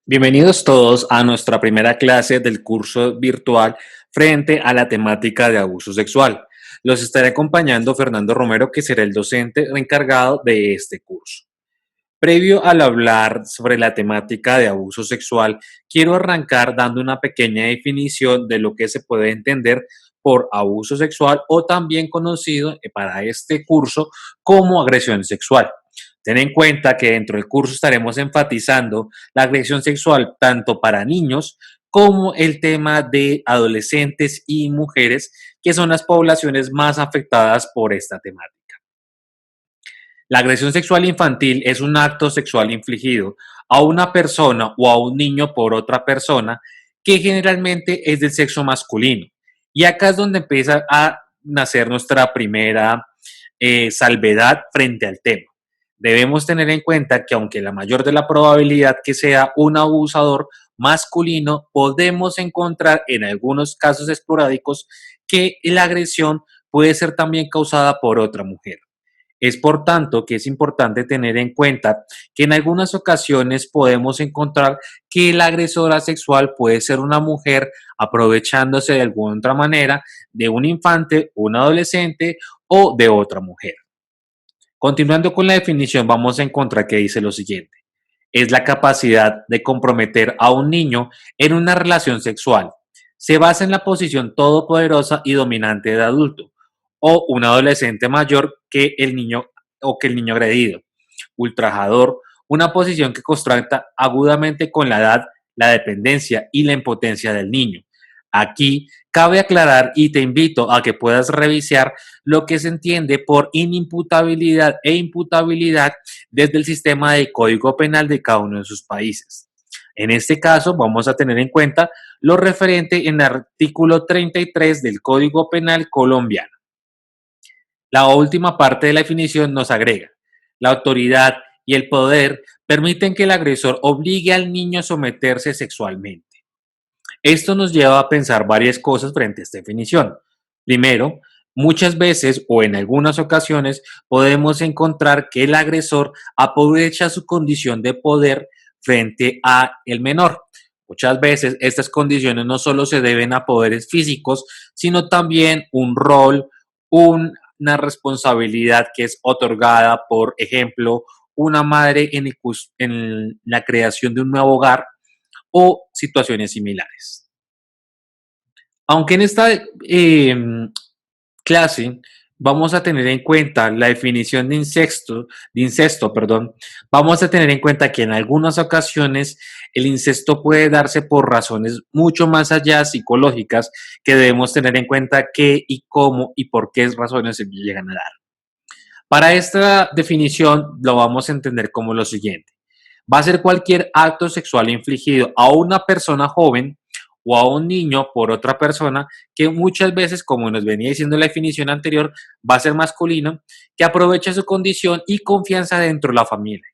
Bienvenidos todos a nuestra primera clase del curso virtual frente a la temática de abuso sexual. Los estaré acompañando Fernando Romero, que será el docente encargado de este curso. Previo al hablar sobre la temática de abuso sexual, quiero arrancar dando una pequeña definición de lo que se puede entender por abuso sexual o también conocido para este curso como agresión sexual. Ten en cuenta que dentro del curso estaremos enfatizando la agresión sexual tanto para niños como el tema de adolescentes y mujeres, que son las poblaciones más afectadas por esta temática. La agresión sexual infantil es un acto sexual infligido a una persona o a un niño por otra persona que generalmente es del sexo masculino. Y acá es donde empieza a nacer nuestra primera salvedad frente al tema. Debemos tener en cuenta que aunque la mayor de la probabilidad que sea un abusador masculino, podemos encontrar en algunos casos esporádicos que la agresión puede ser también causada por otra mujer. Es por tanto que es importante tener en cuenta que en algunas ocasiones podemos encontrar que la agresora sexual puede ser una mujer aprovechándose de alguna otra manera de un infante, un adolescente o de otra mujer. Continuando con la definición, vamos a encontrar que dice lo siguiente. Es la capacidad de comprometer a un niño en una relación sexual. Se basa en la posición todopoderosa y dominante de adulto o un adolescente mayor que el niño o que el niño agredido. Ultrajador, una posición que contrasta agudamente con la edad, la dependencia y la impotencia del niño. Aquí cabe aclarar y te invito a que puedas revisar lo que se entiende por inimputabilidad e imputabilidad desde el sistema de código penal de cada uno de sus países. En este caso, vamos a tener en cuenta lo referente en el artículo 33 del Código Penal colombiano. La última parte de la definición nos agrega: la autoridad y el poder permiten que el agresor obligue al niño a someterse sexualmente. Esto nos lleva a pensar varias cosas frente a esta definición. Primero, muchas veces o en algunas ocasiones podemos encontrar que el agresor aprovecha su condición de poder frente a el menor. Muchas veces estas condiciones no solo se deben a poderes físicos, sino también un rol, una responsabilidad que es otorgada, por ejemplo, una madre en la creación de un nuevo hogar o situaciones similares. Aunque en esta clase vamos a tener en cuenta la definición de incesto, perdón, vamos a tener en cuenta que en algunas ocasiones el incesto puede darse por razones mucho más allá psicológicas que debemos tener en cuenta qué y cómo y por qué razones se llegan a dar. Para esta definición lo vamos a entender como lo siguiente. Va a ser cualquier acto sexual infligido a una persona joven o a un niño por otra persona que muchas veces, como nos venía diciendo la definición anterior, va a ser masculino, que aprovecha su condición y confianza dentro de la familia.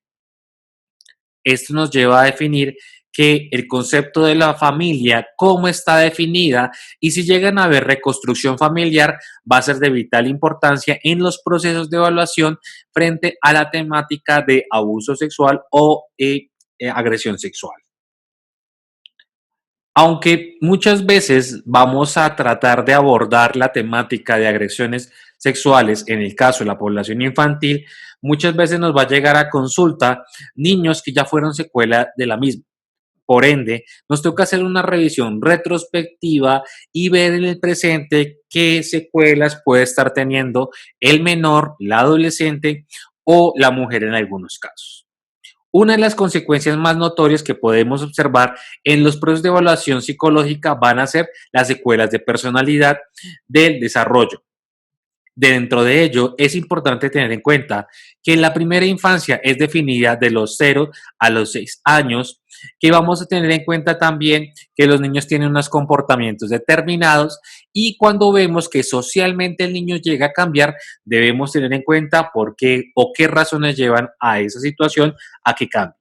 Esto nos lleva a definir que el concepto de la familia, cómo está definida y si llegan a haber reconstrucción familiar, va a ser de vital importancia en los procesos de evaluación frente a la temática de abuso sexual o agresión sexual. Aunque muchas veces vamos a tratar de abordar la temática de agresiones sexuales, en el caso de la población infantil, muchas veces nos va a llegar a consulta niños que ya fueron secuela de la misma. Por ende, nos toca hacer una revisión retrospectiva y ver en el presente qué secuelas puede estar teniendo el menor, la adolescente o la mujer en algunos casos. Una de las consecuencias más notorias que podemos observar en los procesos de evaluación psicológica van a ser las secuelas de personalidad del desarrollo. Dentro de ello, es importante tener en cuenta que la primera infancia es definida de los 0 a los 6 años, que vamos a tener en cuenta también que los niños tienen unos comportamientos determinados y cuando vemos que socialmente el niño llega a cambiar, debemos tener en cuenta por qué o qué razones llevan a esa situación a que cambie.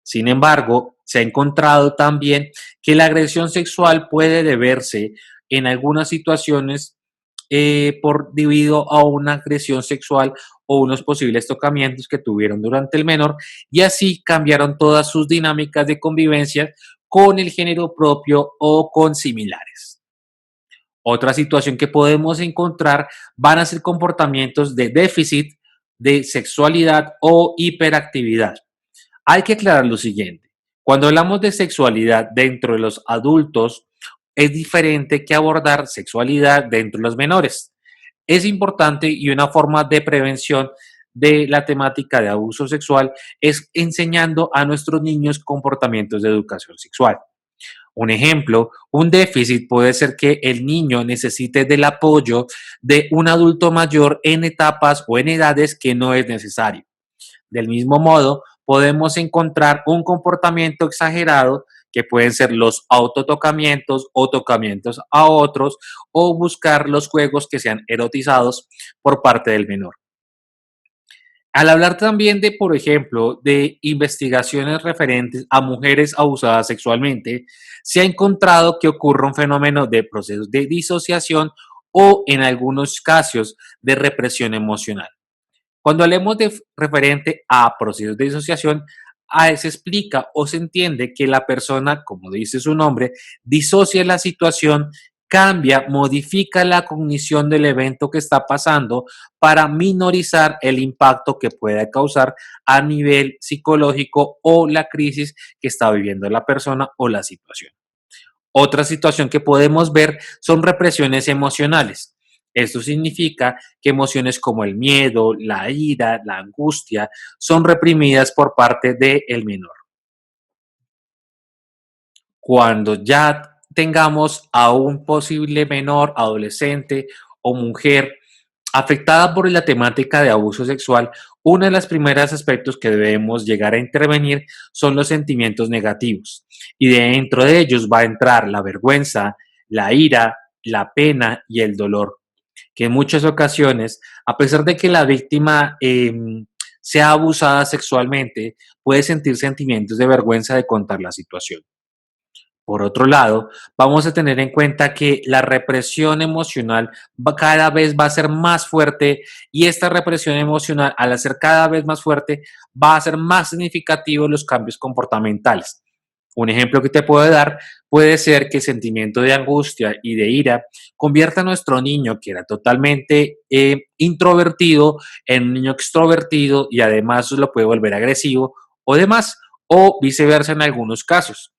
Sin embargo, se ha encontrado también que la agresión sexual puede deberse en algunas situaciones debido a una agresión sexual o unos posibles tocamientos que tuvieron durante el menor y así cambiaron todas sus dinámicas de convivencia con el género propio o con similares. Otra situación que podemos encontrar van a ser comportamientos de déficit de sexualidad o hiperactividad. Hay que aclarar lo siguiente. Cuando hablamos de sexualidad dentro de los adultos, es diferente que abordar sexualidad dentro de los menores. Es importante y una forma de prevención de la temática de abuso sexual es enseñando a nuestros niños comportamientos de educación sexual. Un ejemplo, un déficit puede ser que el niño necesite del apoyo de un adulto mayor en etapas o en edades que no es necesario. Del mismo modo, podemos encontrar un comportamiento exagerado que pueden ser los autotocamientos o tocamientos a otros o buscar los juegos que sean erotizados por parte del menor. Al hablar también de, por ejemplo, de investigaciones referentes a mujeres abusadas sexualmente, se ha encontrado que ocurre un fenómeno de procesos de disociación o en algunos casos de represión emocional. Cuando hablemos de referente a procesos de disociación, se explica o se entiende que la persona, como dice su nombre, disocia la situación, cambia, modifica la cognición del evento que está pasando para minorizar el impacto que pueda causar a nivel psicológico o la crisis que está viviendo la persona o la situación. Otra situación que podemos ver son represiones emocionales. Esto significa que emociones como el miedo, la ira, la angustia son reprimidas por parte del menor. Cuando ya tengamos a un posible menor, adolescente o mujer afectada por la temática de abuso sexual, uno de los primeros aspectos que debemos llegar a intervenir son los sentimientos negativos. Y dentro de ellos va a entrar la vergüenza, la ira, la pena y el dolor, que en muchas ocasiones, a pesar de que la víctima sea abusada sexualmente, puede sentir sentimientos de vergüenza de contar la situación. Por otro lado, vamos a tener en cuenta que la represión emocional cada vez va a ser más fuerte y esta represión emocional, al ser cada vez más fuerte, va a ser más significativo los cambios comportamentales. Un ejemplo que te puedo dar puede ser que el sentimiento de angustia y de ira convierta a nuestro niño, que era totalmente introvertido, en un niño extrovertido y además lo puede volver agresivo o demás, o viceversa en algunos casos.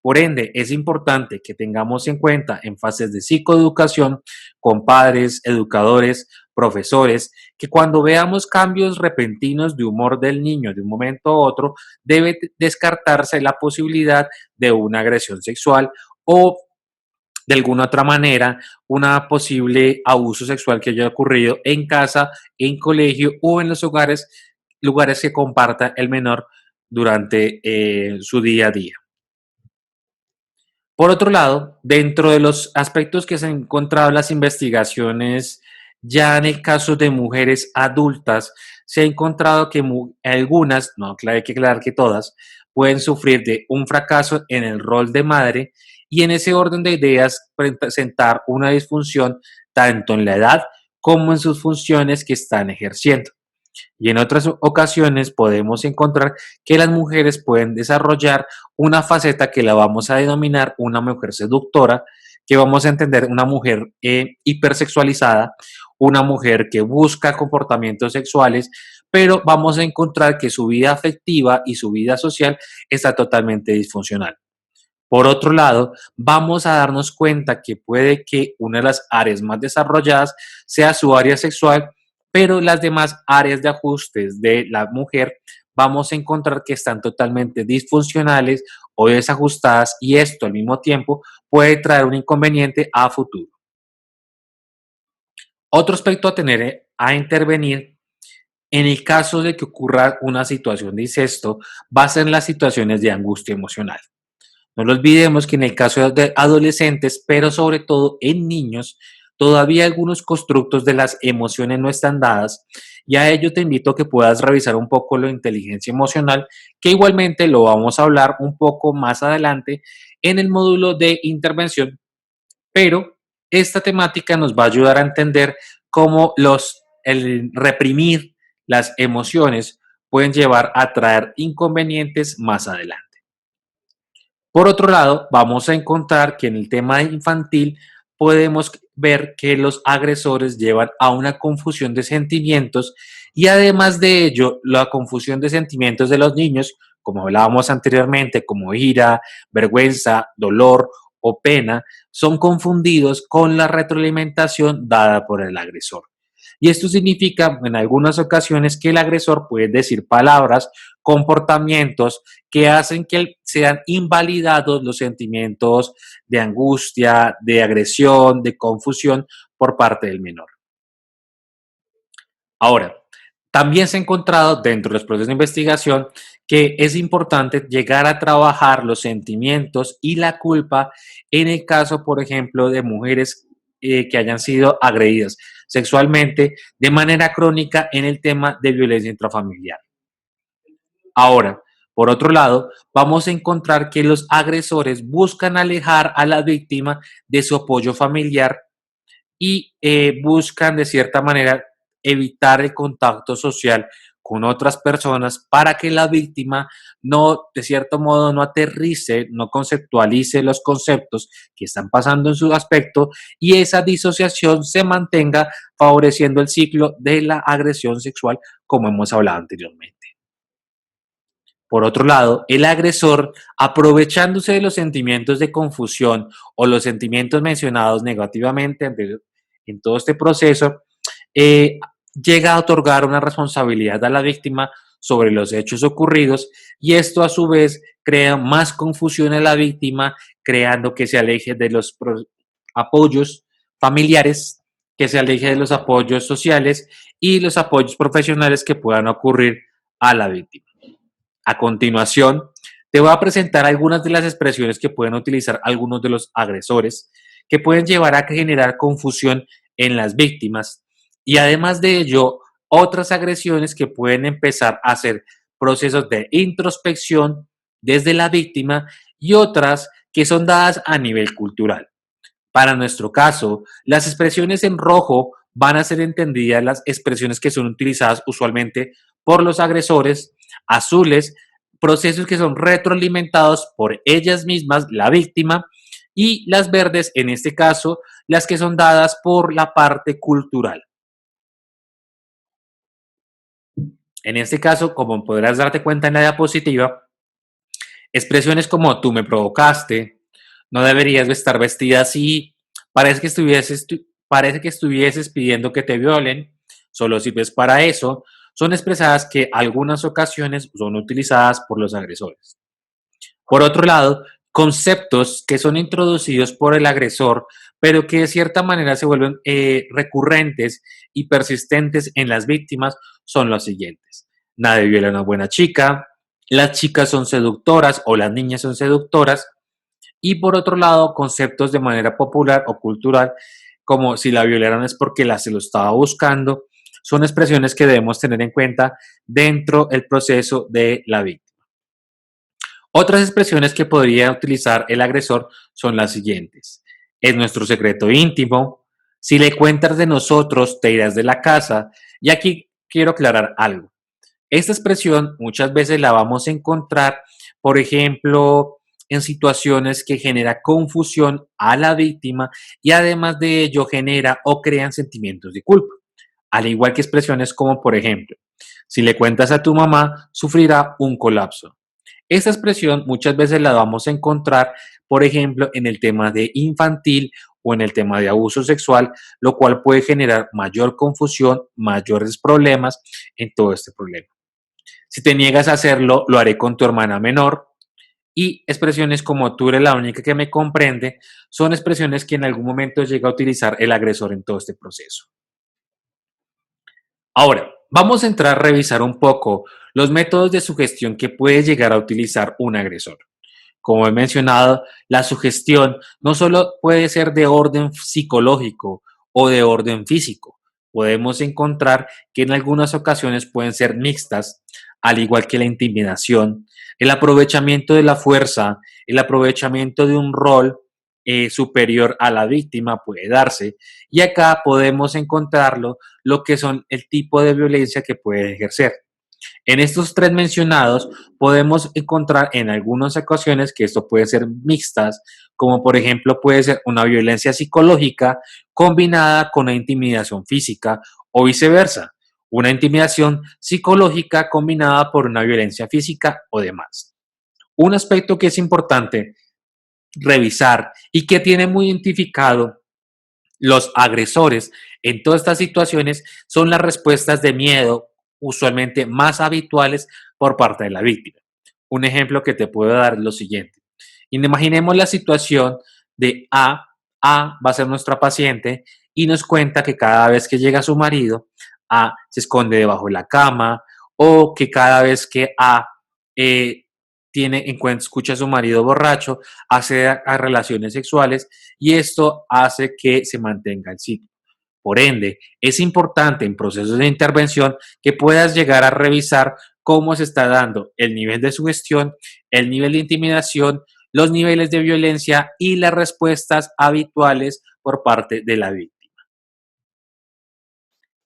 Por ende, es importante que tengamos en cuenta en fases de psicoeducación con padres, educadores, profesores, que cuando veamos cambios repentinos de humor del niño de un momento a otro, debe descartarse la posibilidad de una agresión sexual o de alguna otra manera una posible abuso sexual que haya ocurrido en casa, en colegio o en los hogares, lugares que comparta el menor durante su día a día. Por otro lado, dentro de los aspectos que se han encontrado en las investigaciones, ya en el caso de mujeres adultas, se ha encontrado que algunas, no hay que aclarar que todas, pueden sufrir de un fracaso en el rol de madre y en ese orden de ideas presentar una disfunción tanto en la edad como en sus funciones que están ejerciendo. Y en otras ocasiones podemos encontrar que las mujeres pueden desarrollar una faceta que la vamos a denominar una mujer seductora, que vamos a entender una mujer hipersexualizada, una mujer que busca comportamientos sexuales, pero vamos a encontrar que su vida afectiva y su vida social está totalmente disfuncional. Por otro lado, vamos a darnos cuenta que puede que una de las áreas más desarrolladas sea su área sexual, pero las demás áreas de ajustes de la mujer vamos a encontrar que están totalmente disfuncionales o desajustadas y esto al mismo tiempo puede traer un inconveniente a futuro. Otro aspecto a tener a intervenir en el caso de que ocurra una situación de incesto va a ser las situaciones de angustia emocional. No lo olvidemos que en el caso de adolescentes, pero sobre todo en niños, todavía algunos constructos de las emociones no están dadas y a ello te invito a que puedas revisar un poco la inteligencia emocional, que igualmente lo vamos a hablar un poco más adelante en el módulo de intervención, pero Esta temática nos va a ayudar a entender cómo el reprimir las emociones pueden llevar a traer inconvenientes más adelante. Por otro lado, vamos a encontrar que en el tema infantil podemos ver que los agresores llevan a una confusión de sentimientos y además de ello, la confusión de sentimientos de los niños, como hablábamos anteriormente, como ira, vergüenza, dolor o pena, son confundidos con la retroalimentación dada por el agresor. Y esto significa en algunas ocasiones que el agresor puede decir palabras, comportamientos que hacen que sean invalidados los sentimientos de angustia, de agresión, de confusión por parte del menor. Ahora, también se ha encontrado dentro de los procesos de investigación que es importante llegar a trabajar los sentimientos y la culpa en el caso, por ejemplo, de mujeres que hayan sido agredidas sexualmente de manera crónica en el tema de violencia intrafamiliar. Ahora, por otro lado, vamos a encontrar que los agresores buscan alejar a la víctima de su apoyo familiar y buscan de cierta manera evitar el contacto social con otras personas para que la víctima no, de cierto modo, no aterrice, no conceptualice los conceptos que están pasando en su aspecto y esa disociación se mantenga favoreciendo el ciclo de la agresión sexual como hemos hablado anteriormente. Por otro lado, el agresor, aprovechándose de los sentimientos de confusión o los sentimientos mencionados negativamente en todo este proceso, eh, llega a otorgar una responsabilidad a la víctima sobre los hechos ocurridos y esto a su vez crea más confusión en la víctima, creando que se aleje de los apoyos familiares, que se aleje de los apoyos sociales y los apoyos profesionales que puedan ocurrir a la víctima. A continuación, te voy a presentar algunas de las expresiones que pueden utilizar algunos de los agresores, que pueden llevar a generar confusión en las víctimas y además de ello, otras agresiones que pueden empezar a hacer procesos de introspección desde la víctima y otras que son dadas a nivel cultural. Para nuestro caso, las expresiones en rojo van a ser entendidas las expresiones que son utilizadas usualmente por los agresores, azules, procesos que son retroalimentados por ellas mismas, la víctima, y las verdes, en este caso, las que son dadas por la parte cultural. En este caso, como podrás darte cuenta en la diapositiva, expresiones como tú me provocaste, no deberías estar vestida así, parece que estuvieses pidiendo que te violen, solo sirves para eso, son expresadas que algunas ocasiones son utilizadas por los agresores. Por otro lado, conceptos que son introducidos por el agresor, pero que de cierta manera se vuelven recurrentes y persistentes en las víctimas, son los siguientes. Nadie viola a una buena chica, las chicas son seductoras o las niñas son seductoras, y por otro lado, conceptos de manera popular o cultural, como si la violaron es porque se lo estaba buscando, son expresiones que debemos tener en cuenta dentro del proceso de la víctima. Otras expresiones que podría utilizar el agresor son las siguientes. Es nuestro secreto íntimo. Si le cuentas de nosotros, te irás de la casa. Y aquí quiero aclarar algo. Esta expresión muchas veces la vamos a encontrar, por ejemplo, en situaciones que genera confusión a la víctima y además de ello genera o crean sentimientos de culpa. Al igual que expresiones como, por ejemplo, si le cuentas a tu mamá, sufrirá un colapso. Esta expresión muchas veces la vamos a encontrar, por ejemplo, en el tema de infantil o en el tema de abuso sexual, lo cual puede generar mayor confusión, mayores problemas en todo este problema. Si te niegas a hacerlo, lo haré con tu hermana menor. Y expresiones como tú eres la única que me comprende son expresiones que en algún momento llega a utilizar el agresor en todo este proceso. Ahora, vamos a entrar a revisar un poco los métodos de sugestión que puede llegar a utilizar un agresor. Como he mencionado, la sugestión no solo puede ser de orden psicológico o de orden físico. Podemos encontrar que en algunas ocasiones pueden ser mixtas, al igual que la intimidación, el aprovechamiento de la fuerza, el aprovechamiento de un rol superior a la víctima puede darse. Y acá podemos encontrarlo lo que son el tipo de violencia que puede ejercer. En estos tres mencionados podemos encontrar en algunas ocasiones que esto puede ser mixtas, como por ejemplo puede ser una violencia psicológica combinada con una intimidación física o viceversa, una intimidación psicológica combinada por una violencia física o demás. Un aspecto que es importante revisar y que tiene muy identificado los agresores en todas estas situaciones son las respuestas de miedo usualmente más habituales por parte de la víctima. Un ejemplo que te puedo dar es lo siguiente. Imaginemos la situación de A va a ser nuestra paciente y nos cuenta que cada vez que llega su marido, A se esconde debajo de la cama o que cada vez que A escucha a su marido borracho, hace a relaciones sexuales y esto hace que se mantenga el ciclo. Por ende, es importante en procesos de intervención que puedas llegar a revisar cómo se está dando el nivel de sugestión, el nivel de intimidación, los niveles de violencia y las respuestas habituales por parte de la víctima.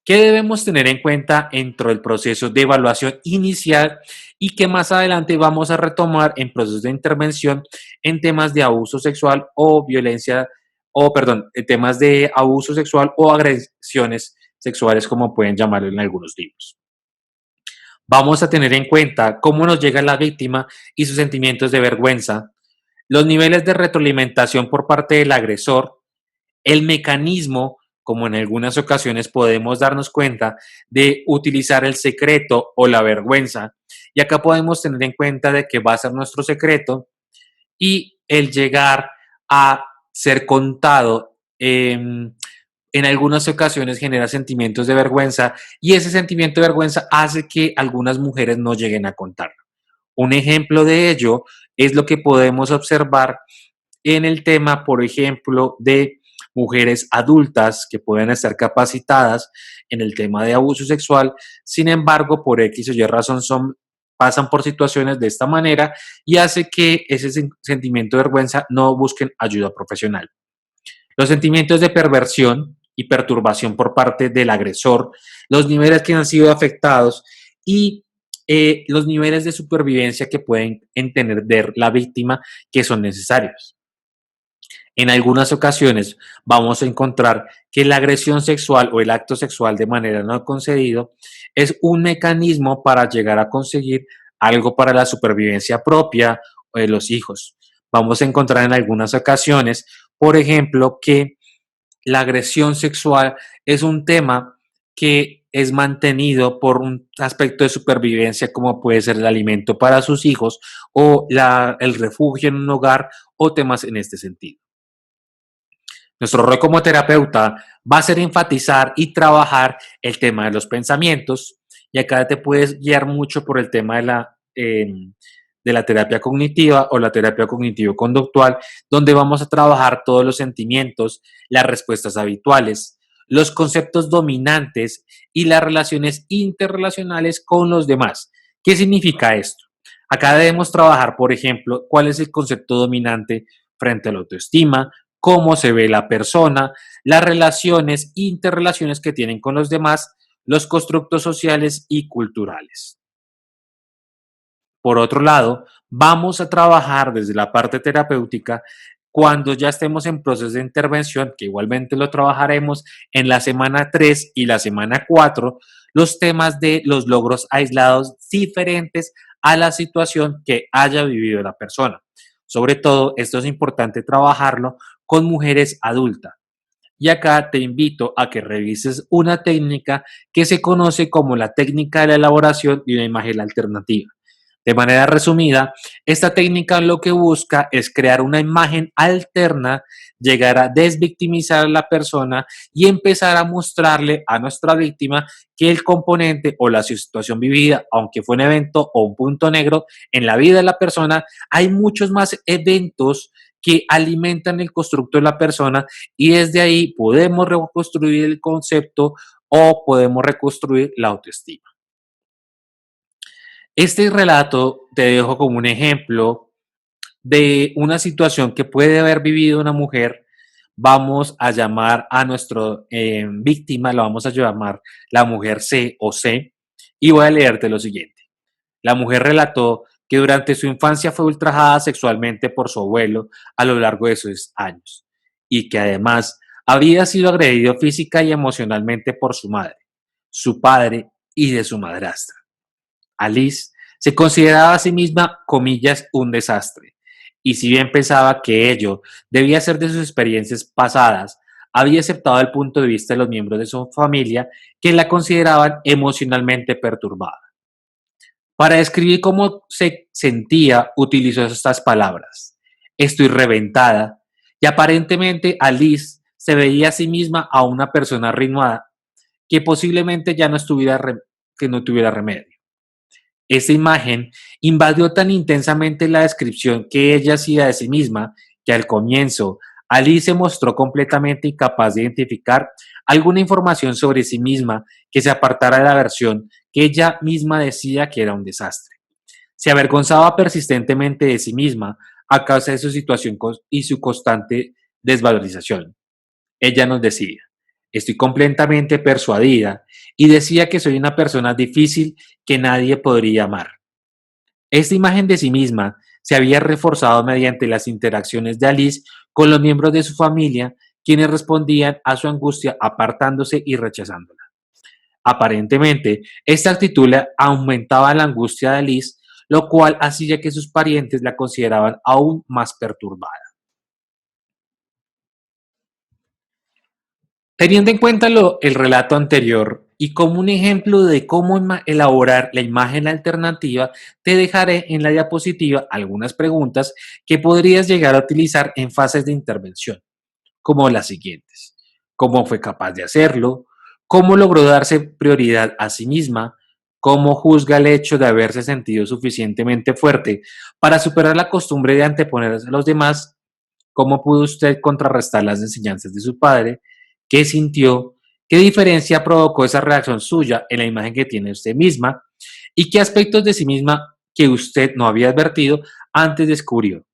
¿Qué debemos tener en cuenta dentro del proceso de evaluación inicial y que más adelante vamos a retomar en procesos de intervención en temas de abuso sexual o violencia, o perdón, en temas de abuso sexual o agresiones sexuales, como pueden llamarlo en algunos libros? Vamos a tener en cuenta cómo nos llega la víctima y sus sentimientos de vergüenza, los niveles de retroalimentación por parte del agresor, el mecanismo, como en algunas ocasiones podemos darnos cuenta, de utilizar el secreto o la vergüenza. Y acá podemos tener en cuenta de que va a ser nuestro secreto y el llegar a ser contado en algunas ocasiones genera sentimientos de vergüenza y ese sentimiento de vergüenza hace que algunas mujeres no lleguen a contarlo. Un ejemplo de ello es lo que podemos observar en el tema, por ejemplo, de mujeres adultas que pueden estar capacitadas en el tema de abuso sexual, sin embargo, por X o Y razón pasan por situaciones de esta manera y hace que ese sentimiento de vergüenza no busquen ayuda profesional. Los sentimientos de perversión y perturbación por parte del agresor, los niveles que han sido afectados y los niveles de supervivencia que pueden entender la víctima que son necesarios. En algunas ocasiones vamos a encontrar que la agresión sexual o el acto sexual de manera no concedido es un mecanismo para llegar a conseguir algo para la supervivencia propia o de los hijos. Vamos a encontrar en algunas ocasiones, por ejemplo, que la agresión sexual es un tema que es mantenido por un aspecto de supervivencia como puede ser el alimento para sus hijos o el refugio en un hogar o temas en este sentido. Nuestro rol como terapeuta va a ser enfatizar y trabajar el tema de los pensamientos y acá te puedes guiar mucho por el tema de la terapia cognitiva o la terapia cognitivo-conductual, donde vamos a trabajar todos los sentimientos, las respuestas habituales, los conceptos dominantes y las relaciones interrelacionales con los demás. ¿Qué significa esto? Acá debemos trabajar, por ejemplo, cuál es el concepto dominante frente a la autoestima, cómo se ve la persona, las relaciones, interrelaciones que tienen con los demás, los constructos sociales y culturales. Por otro lado, vamos a trabajar desde la parte terapéutica cuando ya estemos en proceso de intervención, que igualmente lo trabajaremos en la semana 3 y la semana 4, los temas de los logros aislados diferentes a la situación que haya vivido la persona. Sobre todo, esto es importante trabajarlo con mujeres adultas. Y acá te invito a que revises una técnica que se conoce como la técnica de la elaboración de una imagen alternativa. De manera resumida, esta técnica lo que busca es crear una imagen alterna, llegar a desvictimizar a la persona y empezar a mostrarle a nuestra víctima que el componente o la situación vivida, aunque fue un evento o un punto negro en la vida de la persona, hay muchos más eventos que alimentan el constructo de la persona y desde ahí podemos reconstruir el concepto o podemos reconstruir la autoestima. Este relato te dejo como un ejemplo de una situación que puede haber vivido una mujer, vamos a llamar a nuestra víctima, la vamos a llamar la mujer C o C, y voy a leerte lo siguiente. La mujer relató que durante su infancia fue ultrajada sexualmente por su abuelo a lo largo de sus años y que además había sido agredido física y emocionalmente por su madre, su padre y de su madrastra. Alice se consideraba a sí misma, comillas, un desastre, y si bien pensaba que ello debía ser de sus experiencias pasadas, había aceptado el punto de vista de los miembros de su familia que la consideraban emocionalmente perturbada. Para describir cómo se sentía, utilizó estas palabras. Estoy reventada y aparentemente Alice se veía a sí misma a una persona arruinada que posiblemente ya no, que no tuviera remedio. Esa imagen invadió tan intensamente la descripción que ella hacía de sí misma que al comienzo Alice se mostró completamente incapaz de identificar alguna información sobre sí misma que se apartara de la versión que ella misma decía que era un desastre. Se avergonzaba persistentemente de sí misma a causa de su situación y su constante desvalorización. Ella nos decía, estoy completamente persuadida y decía que soy una persona difícil que nadie podría amar. Esta imagen de sí misma se había reforzado mediante las interacciones de Alice con los miembros de su familia, quienes respondían a su angustia apartándose y rechazándola. Aparentemente, esta actitud le aumentaba la angustia de Alice, lo cual hacía que sus parientes la consideraban aún más perturbada. Teniendo en cuenta el relato anterior y como un ejemplo de cómo elaborar la imagen alternativa, te dejaré en la diapositiva algunas preguntas que podrías llegar a utilizar en fases de intervención, como las siguientes. ¿Cómo fue capaz de hacerlo? ¿Cómo logró darse prioridad a sí misma? ¿Cómo juzga el hecho de haberse sentido suficientemente fuerte para superar la costumbre de anteponerse a los demás? ¿Cómo pudo usted contrarrestar las enseñanzas de su padre? ¿Qué sintió? ¿Qué diferencia provocó esa reacción suya en la imagen que tiene usted misma? ¿Y qué aspectos de sí misma que usted no había advertido antes descubrió?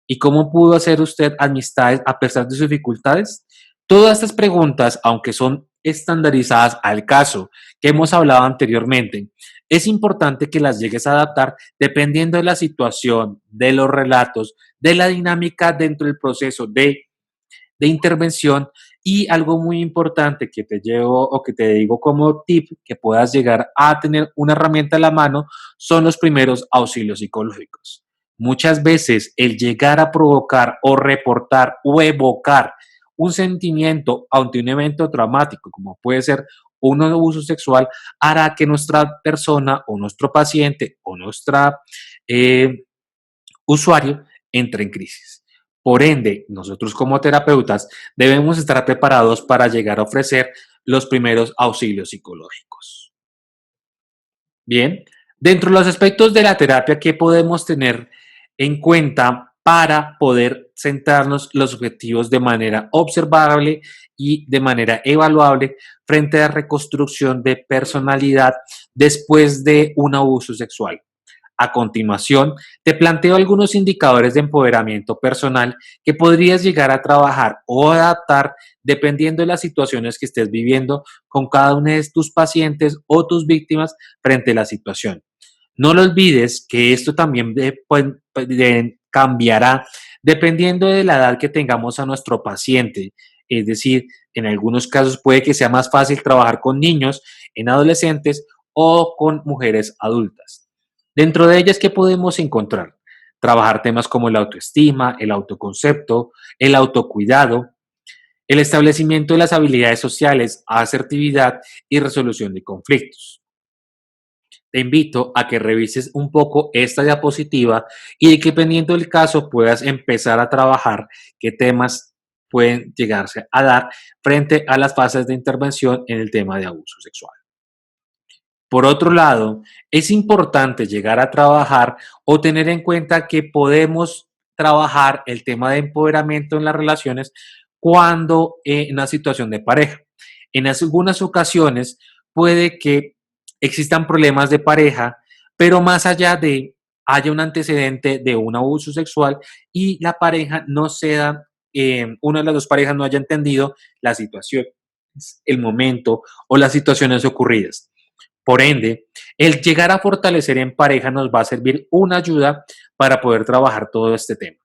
¿Y cómo pudo hacer usted amistades a pesar de sus dificultades? Todas estas preguntas, aunque son estandarizadas al caso que hemos hablado anteriormente, es importante que las llegues a adaptar dependiendo de la situación, de los relatos, de la dinámica dentro del proceso de intervención y algo muy importante que te llevo o que te digo como tip que puedas llegar a tener una herramienta a la mano son los primeros auxilios psicológicos. Muchas veces el llegar a provocar o reportar o evocar un sentimiento ante un evento traumático, como puede ser un abuso sexual, hará que nuestra persona o nuestro paciente o nuestra eh, usuario entre en crisis. Por ende, nosotros como terapeutas debemos estar preparados para llegar a ofrecer los primeros auxilios psicológicos. Bien, dentro de los aspectos de la terapia que podemos tener en cuenta para poder centrarnos los objetivos de manera observable y de manera evaluable frente a la reconstrucción de personalidad después de un abuso sexual. A continuación, te planteo algunos indicadores de empoderamiento personal que podrías llegar a trabajar o adaptar dependiendo de las situaciones que estés viviendo con cada uno de tus pacientes o tus víctimas frente a la situación. No lo olvides que esto también cambiará dependiendo de la edad que tengamos a nuestro paciente. Es decir, en algunos casos puede que sea más fácil trabajar con niños, en adolescentes o con mujeres adultas. Dentro de ellas, ¿qué podemos encontrar? Trabajar temas como la autoestima, el autoconcepto, el autocuidado, el establecimiento de las habilidades sociales, asertividad y resolución de conflictos. Te invito a que revises un poco esta diapositiva y de que dependiendo del caso puedas empezar a trabajar qué temas pueden llegarse a dar frente a las fases de intervención en el tema de abuso sexual. Por otro lado, es importante llegar a trabajar o tener en cuenta que podemos trabajar el tema de empoderamiento en las relaciones cuando en una situación de pareja. En algunas ocasiones puede que existan problemas de pareja, pero más allá de haya un antecedente de un abuso sexual y la pareja no sea, una de las dos parejas no haya entendido la situación, el momento o las situaciones ocurridas. Por ende, el llegar a fortalecer en pareja nos va a servir una ayuda para poder trabajar todo este tema.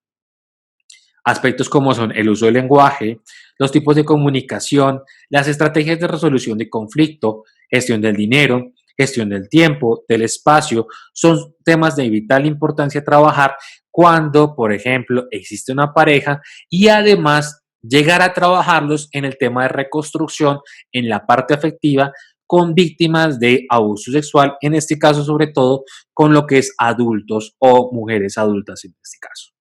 Aspectos como son el uso del lenguaje, los tipos de comunicación, las estrategias de resolución de conflicto, gestión del dinero, gestión del tiempo, del espacio, son temas de vital importancia trabajar cuando, por ejemplo, existe una pareja y además llegar a trabajarlos en el tema de reconstrucción en la parte afectiva con víctimas de abuso sexual, en este caso sobre todo con lo que es adultos o mujeres adultas en este caso.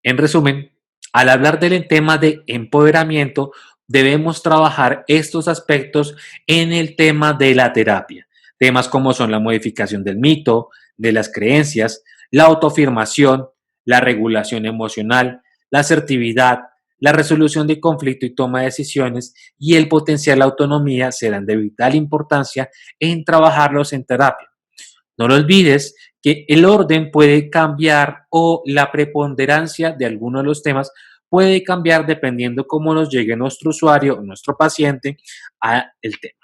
En resumen, al hablar del tema de empoderamiento, debemos trabajar estos aspectos en el tema de la terapia. Temas como son la modificación del mito, de las creencias, la autoafirmación, la regulación emocional, la asertividad, la resolución de conflicto y toma de decisiones y el potencial autonomía serán de vital importancia en trabajarlos en terapia. No lo olvides que el orden puede cambiar o la preponderancia de alguno de los temas puede cambiar dependiendo cómo nos llegue nuestro usuario o nuestro paciente a el tema.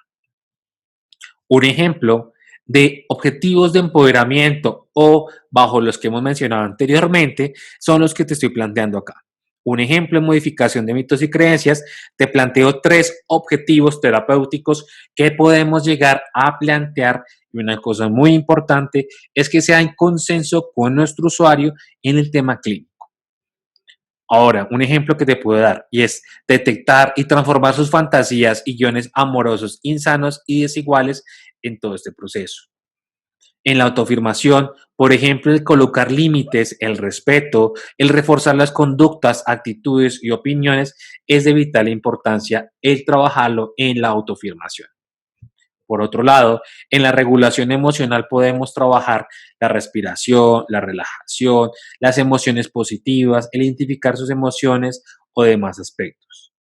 Un ejemplo de objetivos de empoderamiento o bajo los que hemos mencionado anteriormente son los que te estoy planteando acá. Un ejemplo en modificación de mitos y creencias, te planteo 3 objetivos terapéuticos que podemos llegar a plantear y una cosa muy importante es que sea en consenso con nuestro usuario en el tema clínico. Ahora, un ejemplo que te puedo dar y es detectar y transformar sus fantasías y guiones amorosos insanos y desiguales en todo este proceso. En la autoafirmación, por ejemplo, el colocar límites, el respeto, el reforzar las conductas, actitudes y opiniones es de vital importancia el trabajarlo en la autoafirmación. Por otro lado, en la regulación emocional podemos trabajar la respiración, la relajación, las emociones positivas, el identificar sus emociones o demás aspectos.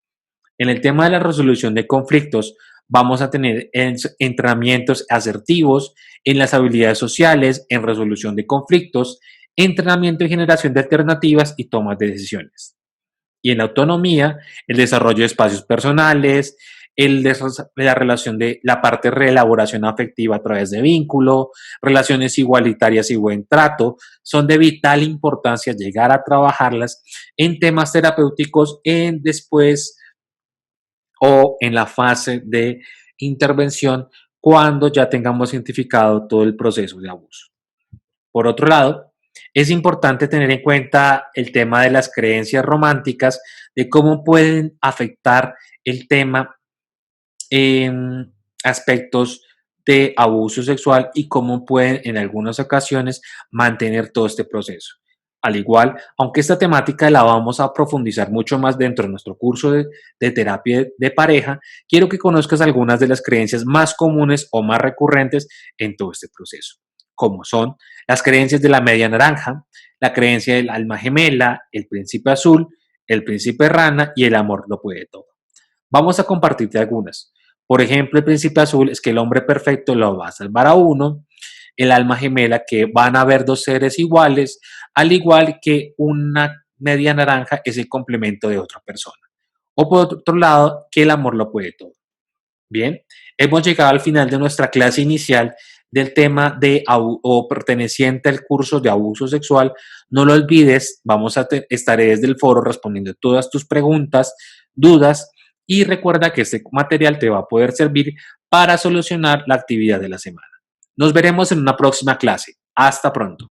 En el tema de la resolución de conflictos, vamos a tener entrenamientos asertivos en las habilidades sociales, en resolución de conflictos, entrenamiento en generación de alternativas y tomas de decisiones. Y en la autonomía, el desarrollo de espacios personales, la relación de la parte de reelaboración afectiva a través de vínculo, relaciones igualitarias y buen trato, son de vital importancia llegar a trabajarlas en temas terapéuticos en después o en la fase de intervención cuando ya tengamos identificado todo el proceso de abuso. Por otro lado, es importante tener en cuenta el tema de las creencias románticas, de cómo pueden afectar el tema en aspectos de abuso sexual y cómo pueden en algunas ocasiones mantener todo este proceso. Al igual, aunque esta temática la vamos a profundizar mucho más dentro de nuestro curso de terapia de pareja, quiero que conozcas algunas de las creencias más comunes o más recurrentes en todo este proceso, como son las creencias de la media naranja, la creencia del alma gemela, el príncipe azul, el príncipe rana y el amor lo puede todo. Vamos a compartirte algunas. Por ejemplo, el príncipe azul es que el hombre perfecto lo va a salvar a uno, el alma gemela que van a haber dos seres iguales, al igual que una media naranja es el complemento de otra persona. O por otro lado, que el amor lo puede todo. Bien, hemos llegado al final de nuestra clase inicial del tema de o perteneciente al curso de abuso sexual. No lo olvides, estaré desde el foro respondiendo todas tus preguntas, dudas y recuerda que este material te va a poder servir para solucionar la actividad de la semana. Nos veremos en una próxima clase. Hasta pronto.